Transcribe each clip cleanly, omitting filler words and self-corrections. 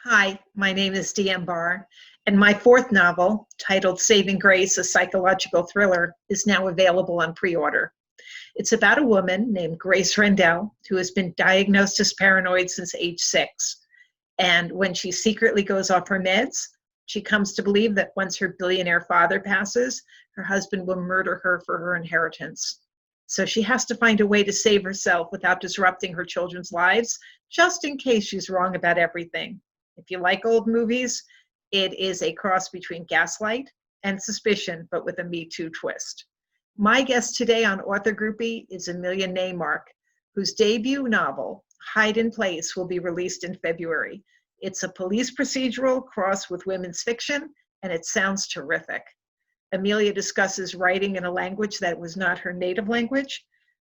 Hi, my name is D.M. Barr, and my fourth novel, titled Saving Grace, a psychological thriller, is now available on pre-order. It's about a woman named Grace Rendell who has been diagnosed as paranoid since age 6. And when she secretly goes off her meds, she comes to believe that once her billionaire father passes, her husband will murder her for her inheritance. So she has to find a way to save herself without disrupting her children's lives, just in case she's wrong about everything. If you like old movies, it is a cross between Gaslight and Suspicion, but with a Me Too twist. My guest today on Author Groupie is Emilya Naymark, whose debut novel, Hide in Place, will be released in February. It's a police procedural crossed with women's fiction, and it sounds terrific. Emilya discusses writing in a language that was not her native language,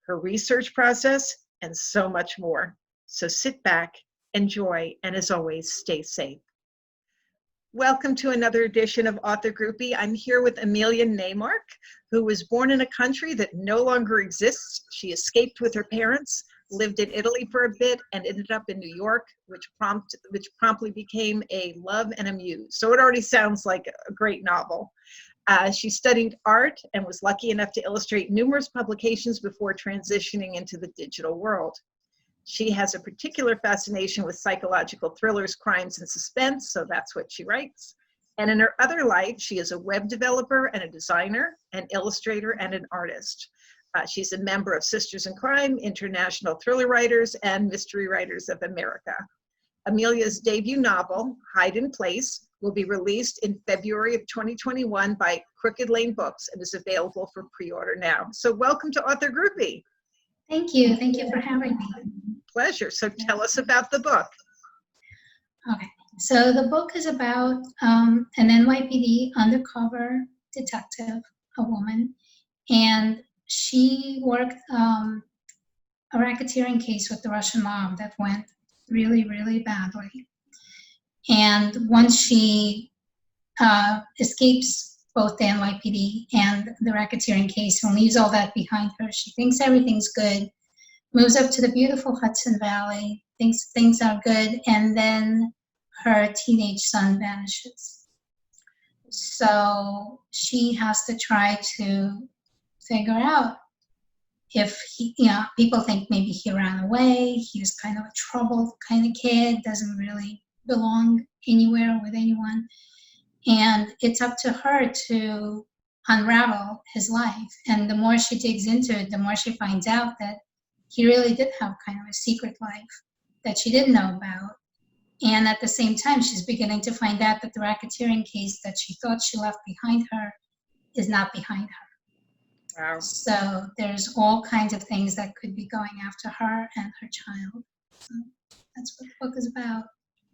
her research process, and so much more. So sit back, enjoy, and as always, stay safe. Welcome to another edition of Author Groupie. I'm here with Emilya Naymark, who was born in a country that no longer exists. She escaped with her parents, lived in Italy for a bit, and ended up in New York, which promptly became a love and a muse. So it already sounds like a great novel. She studied art and was lucky enough to illustrate numerous publications before transitioning into the digital world. She has a particular fascination with psychological thrillers, crimes, and suspense, so that's what she writes. And in her other life, she is a web developer and a designer, an illustrator, and an artist. She's a member of Sisters in Crime, International Thriller Writers, and Mystery Writers of America. Emilya's debut novel, Hide in Place, will be released in February of 2021 by Crooked Lane Books and is available for pre-order now. So welcome to Author Groupie. Thank you. Thank you for having me. Pleasure. So tell us about the book. Okay. So the book is about an NYPD undercover detective, a woman, and she worked a racketeering case with the Russian mob that went really, really badly. And once she escapes both the NYPD and the racketeering case and leaves all that behind her, she thinks everything's good, moves up to the beautiful Hudson Valley, thinks things are good, and then her teenage son vanishes. So she has to try to figure out if he, people think maybe he ran away, he's kind of a troubled kind of kid, doesn't really belong anywhere with anyone. And it's up to her to unravel his life. And the more she digs into it, the more she finds out that he really did have kind of a secret life that she didn't know about. And at the same time, she's beginning to find out that the racketeering case that she thought she left behind her is not behind her. Wow. So there's all kinds of things that could be going after her and her child. So that's what the book is about.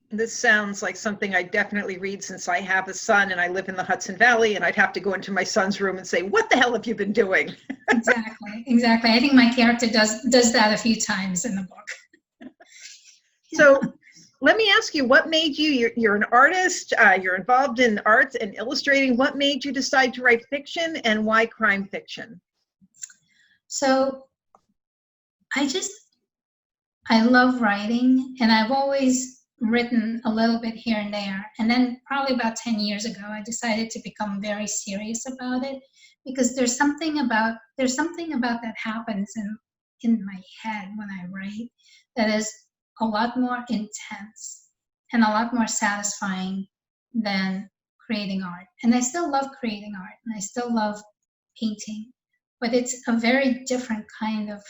This sounds like something I definitely read since I have a son and I live in the Hudson Valley, and I'd have to go into my son's room and say, what the hell have you been doing? Exactly. I think my character does that a few times in the book. So let me ask you, what made you, you're an artist, you're involved in art and illustrating. What made you decide to write fiction, and why crime fiction? So I love writing, and I've always written a little bit here and there. And then probably about 10 years ago, I decided to become very serious about it, because there's something about that happens in my head when I write that is a lot more intense and a lot more satisfying than creating art. And I still love creating art, and I still love painting, but it's a very different kind of,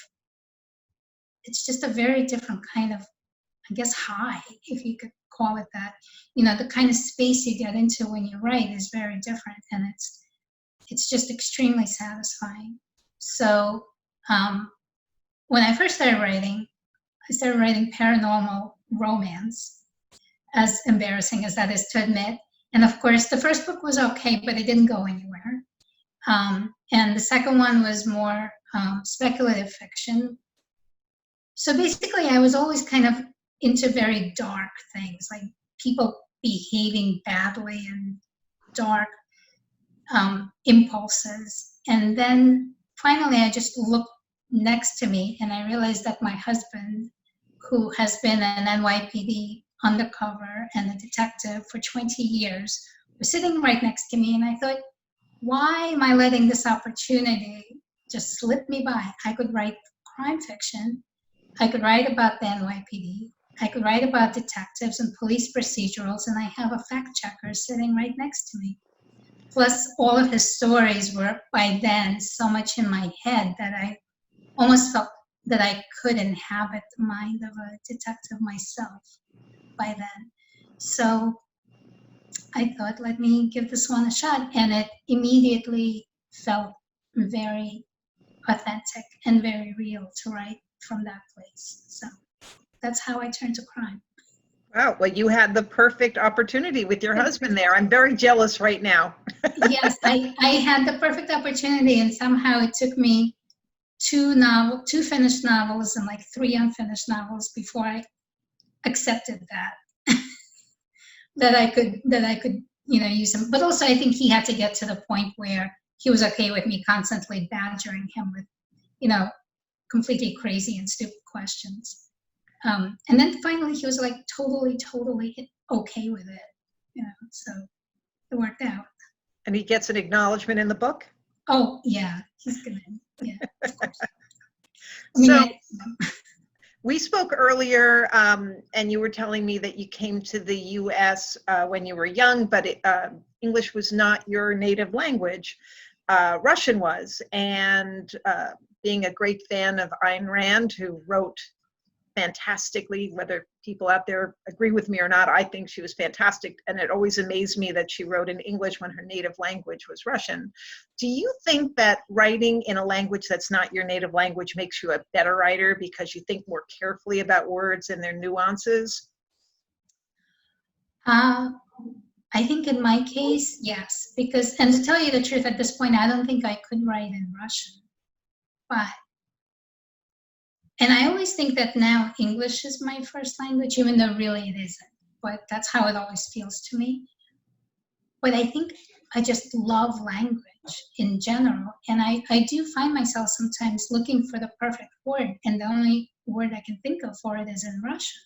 I guess, high, if you could call it that. The kind of space you get into when you write is very different, and it's just extremely satisfying. So when I first started writing, I started writing paranormal romance, as embarrassing as that is to admit. And of course, the first book was okay, but it didn't go anywhere. And the second one was more speculative fiction. So basically, I was always kind of into very dark things, like people behaving badly and dark impulses. And then finally, I just looked next to me and I realized that my husband, who has been an NYPD undercover and a detective for 20 years were sitting right next to me, and I thought, why am I letting this opportunity just slip me by? I could write crime fiction. I could write about the NYPD. I could write about detectives and police procedurals, and I have a fact checker sitting right next to me. Plus, all of his stories were by then so much in my head that I almost felt that I could inhabit the mind of a detective myself by then. So I thought, let me give this one a shot. And it immediately felt very authentic and very real to write from that place. So that's how I turned to crime. Wow, well, you had the perfect opportunity with your husband there. I'm very jealous right now. Yes, I had the perfect opportunity, and somehow it took me two finished novels and like 3 unfinished novels before I accepted that that I could use him. But also, I think he had to get to the point where he was okay with me constantly badgering him with completely crazy and stupid questions. And then finally, he was like totally okay with it. So it worked out. And he gets an acknowledgement in the book? Oh yeah, he's gonna. Yeah, of course. We spoke earlier, and you were telling me that you came to the U.S. When you were young, but English was not your native language. Russian was. And being a great fan of Ayn Rand, who wrote fantastically, whether people out there agree with me or not, I think she was fantastic. And it always amazed me that she wrote in English when her native language was Russian. Do you think that writing in a language that's not your native language makes you a better writer because you think more carefully about words and their nuances? I think in my case, yes, because, and to tell you the truth, at this point, I don't think I could write in Russian. And I always think that now English is my first language, even though really it isn't. But that's how it always feels to me. But I think I just love language in general. And I do find myself sometimes looking for the perfect word. And the only word I can think of for it is in Russian.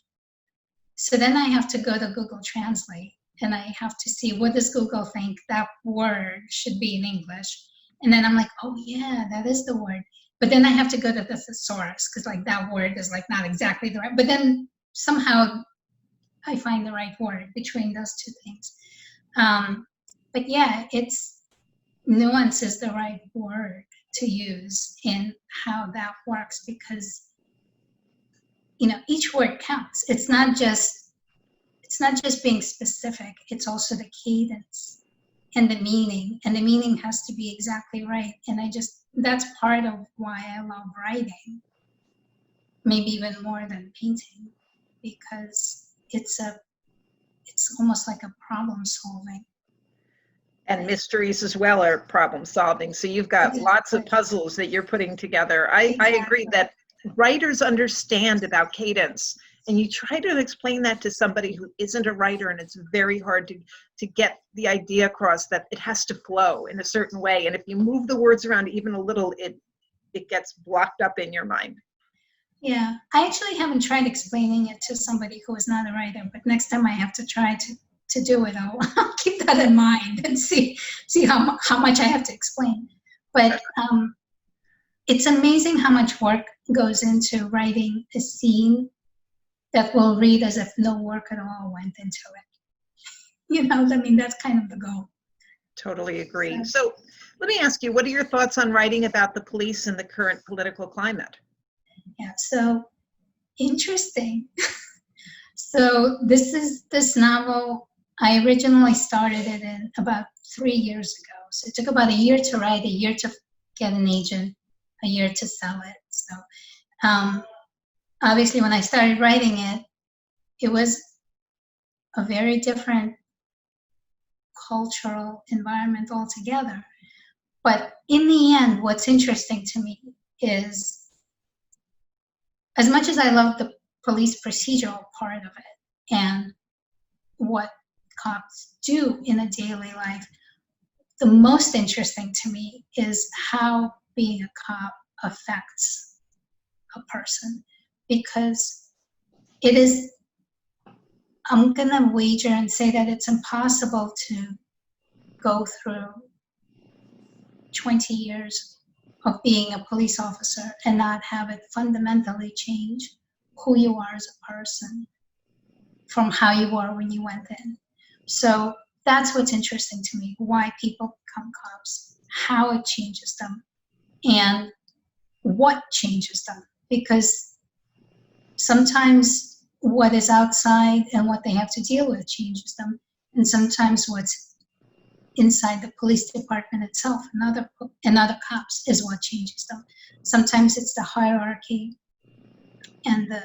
So then I have to go to Google Translate. And I have to see, what does Google think that word should be in English? And then I'm like, oh yeah, that is the word. But then I have to go to the thesaurus because like that word is like not exactly the right, but then somehow I find the right word between those two things. But yeah, it's nuance is the right word to use in how that works because each word counts. It's not just being specific, it's also the cadence and the meaning has to be exactly right. And that's part of why I love writing, maybe even more than painting, because it's almost like a problem solving. And mysteries as well are problem solving. So you've got lots of puzzles that you're putting together. I agree that writers understand about cadence. And you try to explain that to somebody who isn't a writer, and it's very hard to get the idea across that it has to flow in a certain way. And if you move the words around even a little, it gets blocked up in your mind. Yeah, I actually haven't tried explaining it to somebody who is not a writer, but next time I have to try to do it, I'll keep that in mind and see how much I have to explain. But it's amazing how much work goes into writing a scene that will read as if no work at all went into it. That's kind of the goal. Totally agree. So let me ask you, what are your thoughts on writing about the police and the current political climate? Yeah, so interesting. So this novel, I originally started it in about 3 years ago. So it took about a year to write, a year to get an agent, a year to sell it. So obviously when I started writing it, it was a very different cultural environment altogether. But in the end, what's interesting to me is, as much as I love the police procedural part of it and what cops do in a daily life, the most interesting to me is how being a cop affects a person, because it is I'm gonna wager and say that it's impossible to go through 20 years of being a police officer and not have it fundamentally change who you are as a person from how you were when you went in. So that's what's interesting to me, why people become cops, how it changes them, and what changes them. Because sometimes what is outside and what they have to deal with changes them, and sometimes what's inside the police department itself and other cops is what changes them. Sometimes it's the hierarchy and the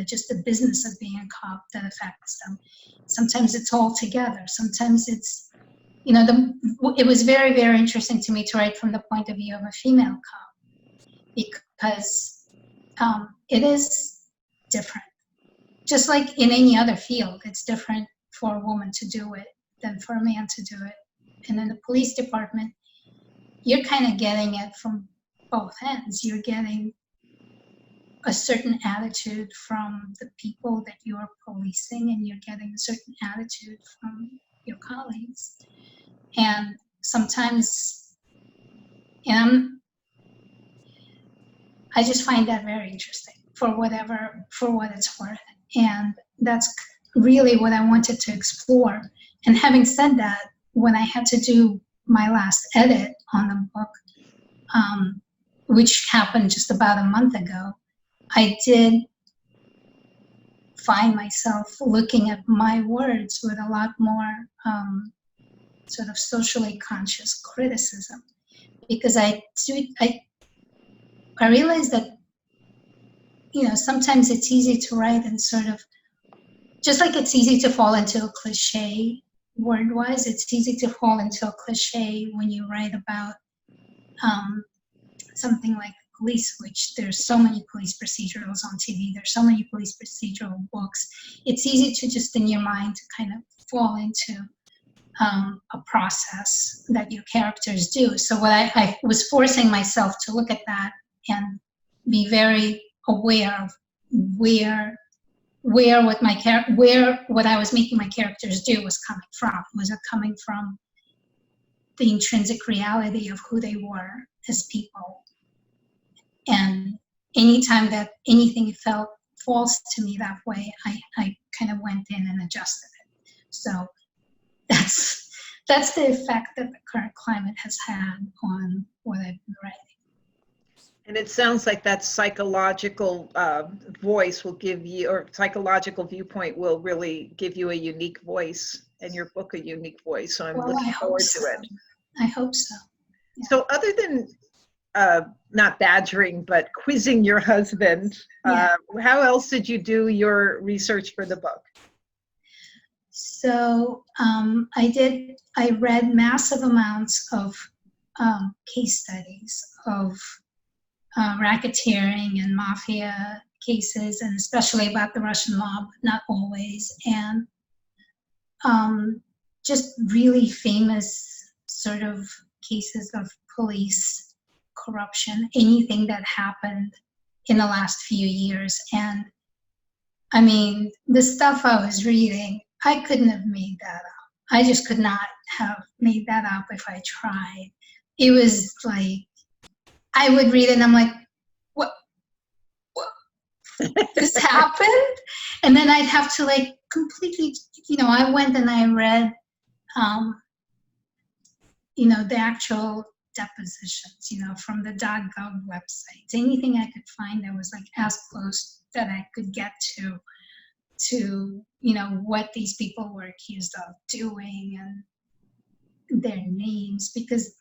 just the business of being a cop that affects them. Sometimes it's all together. Sometimes it's, it was very, very interesting to me to write from the point of view of a female cop, because it is different. Just like in any other field, it's different for a woman to do it than for a man to do it. And in the police department, you're kind of getting it from both ends. You're getting a certain attitude from the people that you're policing, and you're getting a certain attitude from your colleagues. And sometimes, I just find that very interesting for what it's worth. And that's really what I wanted to explore. And having said that, when I had to do my last edit on the book, which happened just about a month ago, I did find myself looking at my words with a lot more sort of socially conscious criticism, because I realized that, sometimes it's easy to write and sort of, just like it's easy to fall into a cliche word-wise, it's easy to fall into a cliche when you write about something like police, which there's so many police procedurals on TV, there's so many police procedural books. It's easy to just in your mind to kind of fall into a process that your characters do. So what I was forcing myself to look at that and be very aware of where what I was making my characters do was coming from. Was it coming from the intrinsic reality of who they were as people? And anytime that anything felt false to me that way, I kind of went in and adjusted it. So that's the effect that the current climate has had on what I've been writing. And it sounds like that psychological voice will give you, or psychological viewpoint will really give you a unique voice, and your book a unique voice. So I'm looking forward to it. I hope so. Yeah. So other than not badgering, but quizzing your husband, how else did you do your research for the book? So I read massive amounts of case studies of racketeering and mafia cases, and especially about the Russian mob, not always, and just really famous sort of cases of police corruption, anything that happened in the last few years. And I mean, the stuff I was reading, I couldn't have made that up. I just could not have made that up if I tried. It was like, I would read it and I'm like, what this happened? And then I'd have to like completely, I went and I read, the actual depositions, from the .gov website. Anything I could find that was like as close that I could get to what these people were accused of doing and their names, because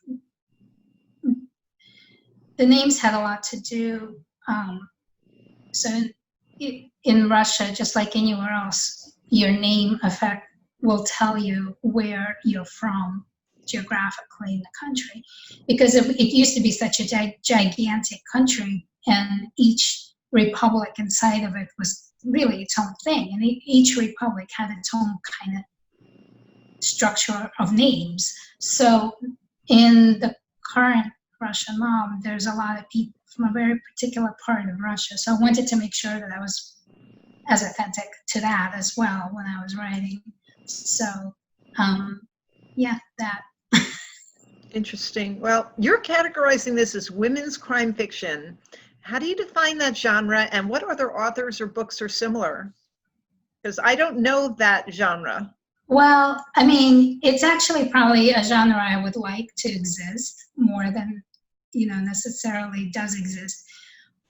the names had a lot to do. So in Russia, just like anywhere else, your name will tell you where you're from geographically in the country, because it used to be such a gigantic country, and each republic inside of it was really its own thing, and each republic had its own kind of structure of names. So in the current Russian mob, there's a lot of people from a very particular part of Russia. So I wanted to make sure that I was as authentic to that as well when I was writing. So, yeah, that. Interesting. Well, you're categorizing this as women's crime fiction. How do you define that genre, and what other authors or books are similar? Because I don't know that genre. Well, I mean, it's actually probably a genre I would like to exist more than, necessarily does exist.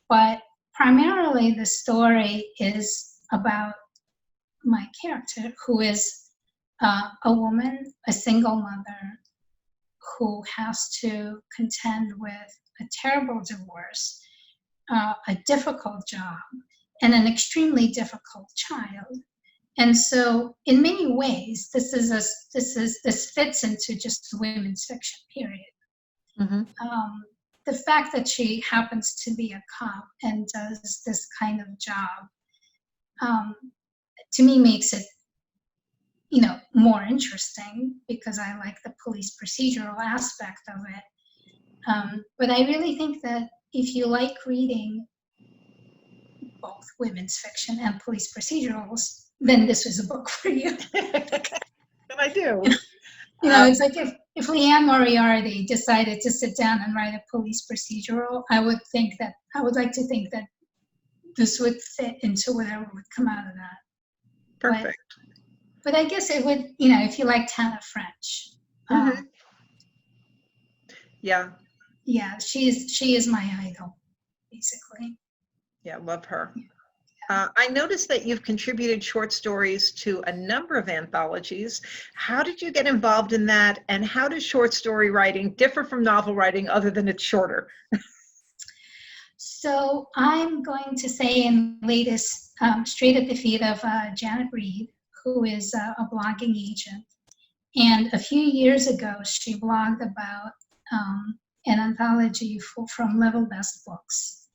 But primarily the story is about my character, who is a woman, a single mother, who has to contend with a terrible divorce, a difficult job, and an extremely difficult child. And so, in many ways, this fits into just women's fiction. Period. Mm-hmm. The fact that she happens to be a cop and does this kind of job, to me, makes it, more interesting because I like the police procedural aspect of it. But I really think that if you like reading both women's fiction and police procedurals, then this was a book for you. And I do. It's like if Leanne Moriarty decided to sit down and write a police procedural, I would like to think that this would fit into whatever would come out of that. Perfect. But I guess it would, if you like Tana French. Mm-hmm. Yeah. Yeah, she is my idol, basically. Yeah, love her. I noticed that you've contributed short stories to a number of anthologies. How did you get involved in that, and how does short story writing differ from novel writing other than it's shorter? So I'm going to say in the latest, straight at the feet of Janet Reed, who is a blogging agent. And a few years ago, she blogged about an anthology from Level Best Books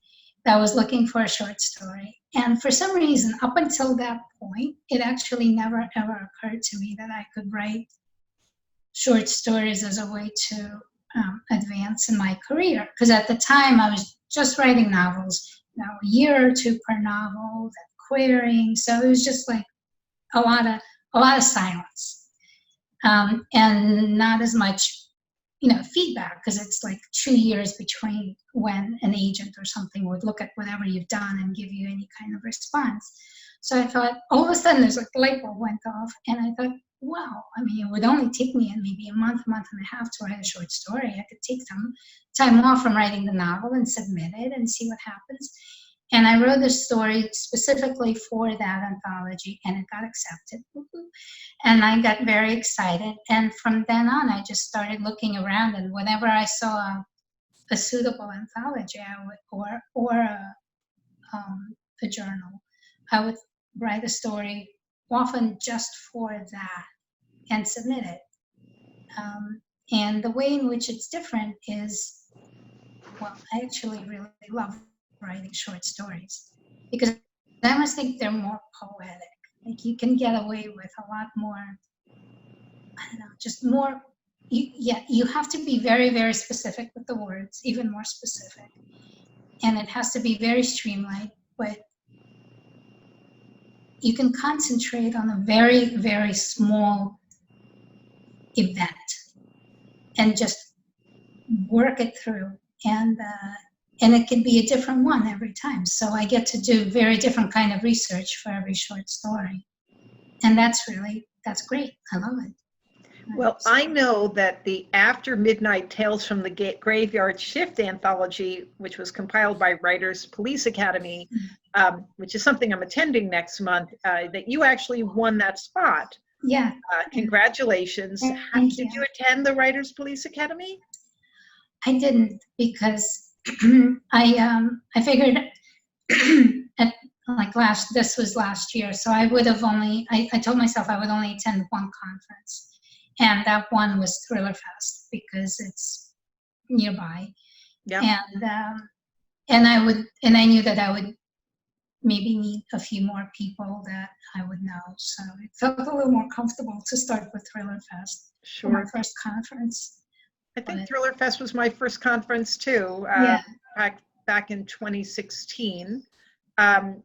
that was looking for a short story. And for some reason, up until that point, it actually never ever occurred to me that I could write short stories as a way to advance in my career. Because at the time, I was just writing novels, a year or two per novel, then querying. So it was just like a lot of silence, and not as much feedback, because it's like 2 years between when an agent or something would look at whatever you've done and give you any kind of response. So I thought, all of a sudden, there's like the light bulb went off, and I thought, wow, I mean, it would only take me maybe a month and a half to write a short story. I could take some time off from writing the novel and submit it and see what happens. And I wrote a story specifically for that anthology, and it got accepted. And I got very excited. And from then on, I just started looking around, and whenever I saw a suitable anthology, or a journal, I would write a story, often just for that, and submit it. And the way in which it's different is, well, I actually really love writing short stories, because I almost think they're more poetic. Like, you can get away with a lot more, I don't know, just more. You have to be very, very specific with the words, even more specific. And it has to be very streamlined, but you can concentrate on a very, very small event and just work it through. And it can be a different one every time. So I get to do very different kind of research for every short story. And that's great. I love it. Well, I know that the After Midnight Tales from the Graveyard Shift anthology, which was compiled by Writers Police Academy, which is something I'm attending next month, that you actually won that spot. Yeah. Congratulations. Thank you. Did you attend the Writers Police Academy? I didn't, because I figured this was last year, so I would have I told myself I would only attend one conference, and that one was Thriller Fest, because it's nearby. Yeah. And I knew that I would maybe meet a few more people that I would know, so it felt a little more comfortable to start with Thriller Fest. Sure. For my first conference. I think Thriller Fest was my first conference too, back in 2016.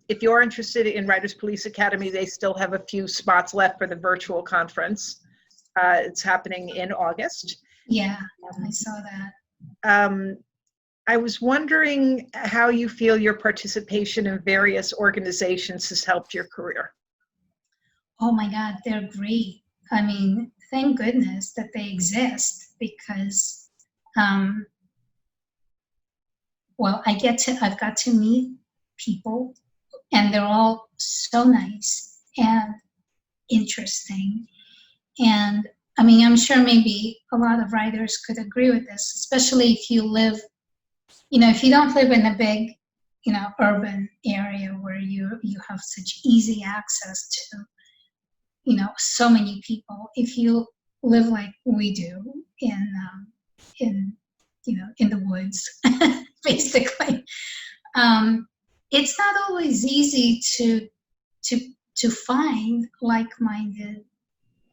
If you're interested in Writers Police Academy, they still have a few spots left for the virtual conference. It's happening in August. Yeah, I saw that. I was wondering how you feel your participation in various organizations has helped your career. Oh my God, they're great. I mean, thank goodness that they exist because, well, I've got to meet people, and they're all so nice and interesting. And I mean, I'm sure maybe a lot of writers could agree with this, especially if you live, if you don't live in a big, urban area where you have such easy access to, so many people. If you live like we do in the woods, basically, it's not always easy to find like-minded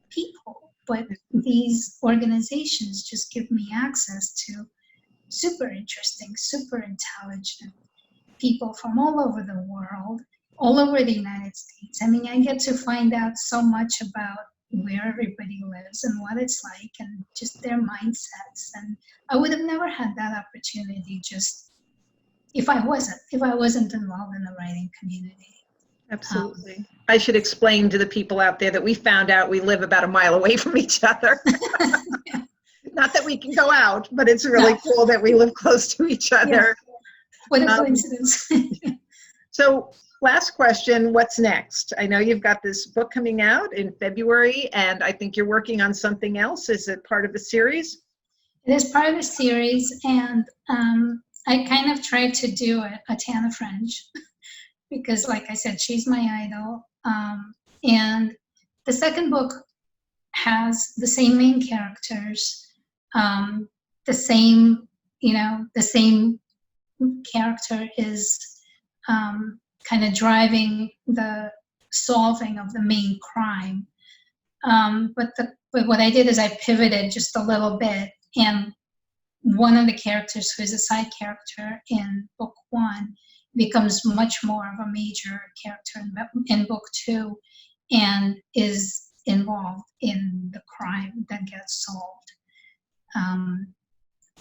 people, but these organizations just give me access to super interesting, super intelligent people from all over the world, all over the United States. I mean, I get to find out so much about where everybody lives and what it's like and just their mindsets. And I would have never had that opportunity just if I wasn't involved in the writing community. Absolutely. I should explain to the people out there that we found out we live about a mile away from each other. Yeah. Not that we can go out, but it's really cool that we live close to each other. Yeah. What a coincidence. So last question, what's next? I know you've got this book coming out in February, and I think you're working on something else. Is it part of a series? It is part of a series, and I kind of tried to do a Tana French because, like I said, she's my idol. And the second book has the same main characters, the same character is kind of driving the solving of the main crime. But what I did is I pivoted just a little bit, and one of the characters who is a side character in book 1 becomes much more of a major character in book 2 and is involved in the crime that gets solved.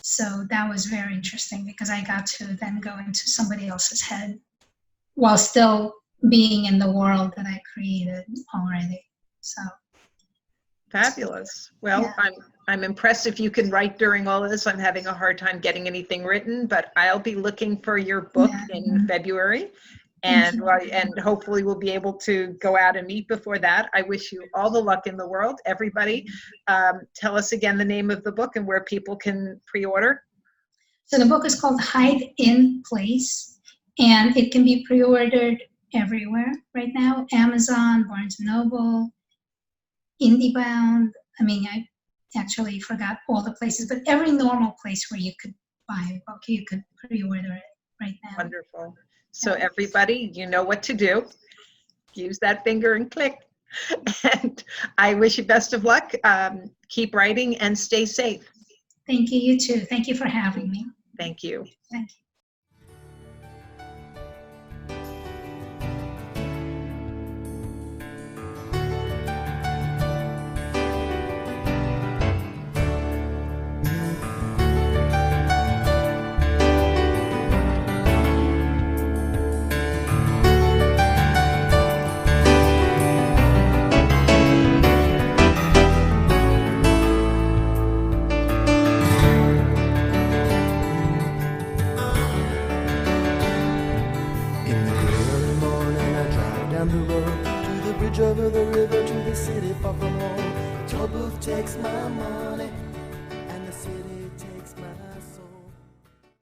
So that was very interesting because I got to then go into somebody else's head while still being in the world that I created already. So fabulous. Well, yeah. I'm impressed if you can write during all of this. I'm having a hard time getting anything written, but I'll be looking for your book in February, and hopefully we'll be able to go out and meet before that. I wish you all the luck in the world. Everybody, tell us again the name of the book and where people can pre-order. So the book is called Hide in Place, and it can be pre-ordered everywhere right now. Amazon, Barnes & Noble, IndieBound. I mean, I actually forgot all the places, but every normal place where you could buy a book, you could pre-order it right now. Wonderful. So everybody, you know what to do. Use that finger and click. And I wish you best of luck. Keep writing and stay safe. Thank you, you too. Thank you for having me. Thank you. Thank you. Over the river to the city far from home. Toll booth takes my money.